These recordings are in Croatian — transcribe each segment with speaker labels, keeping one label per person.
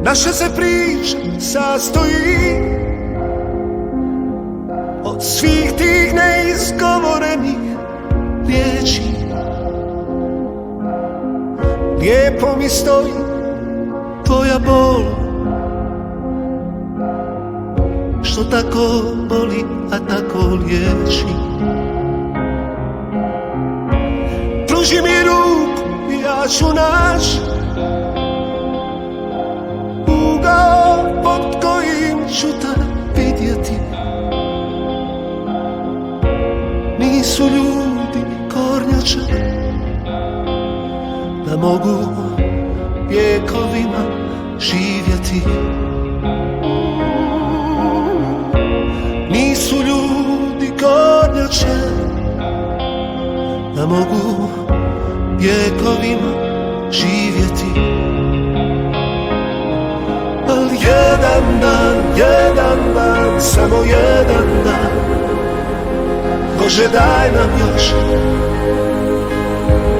Speaker 1: Naša se priča sastoji od svih tih neizgovorenih riječi. Lijepo mi stoji tvoja bol, što tako boli, a tako liječi. Pruži mi ruku i ja ću naći ugao pod kojim ću te vidjeti. Nisu ljudi kornjače da mogu vjekovima živjeti. Nisu ljudi kornjače da mogu vjekovima živjeti. Al jedan dan, samo jedan dan, Bože daj nam još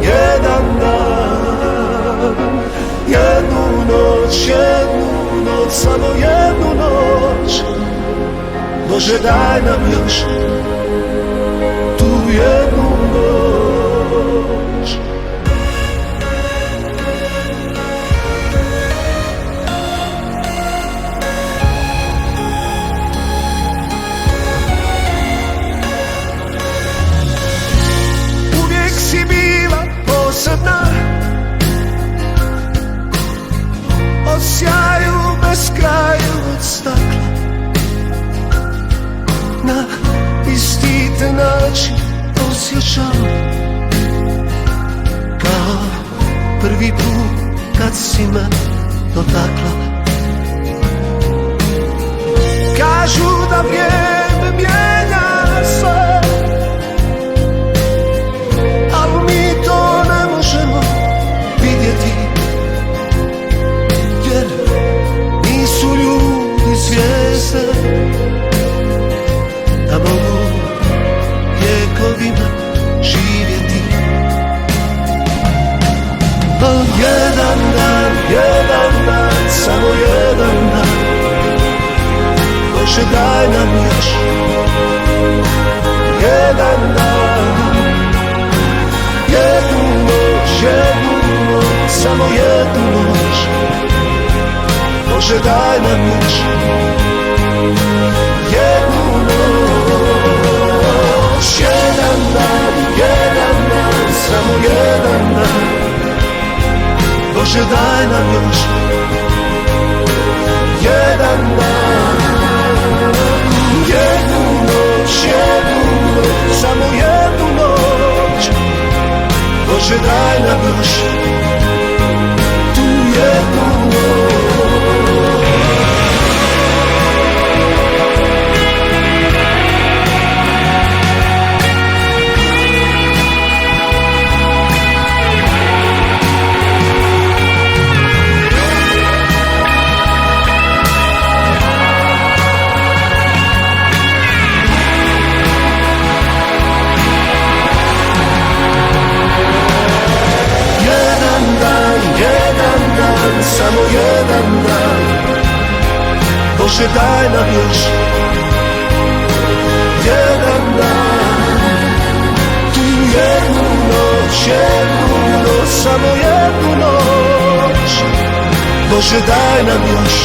Speaker 1: jedan dan, jednu noć, samo jednu noć. Bože daj nam još tu jednu noć. Uvijek si bila posebna, o sjaju bez kraju od stakla. Na isti te način osjećam kao prvi put kad si me dotakla. Kažu da vrijeme mijenja sve, ali mi to ne možemo vidjeti, jer nisu ljudi zvijezde da mogu vjekovima živjeti. Al jedan dan, samo jedan dan, Bože daj nam još jedan dan, jednu noć, samo jednu noć. Bože daj nam još jednu noć. Jedan dan, samo jedan dan, Bože daj nam još jedan dan, jednu noć, samo jednu noć. Bože daj nam još tu jednu noć. Samo jedan dan, Bože daj nam još jedan dan, tu jednu noć, samo jednu noć. Bože daj nam još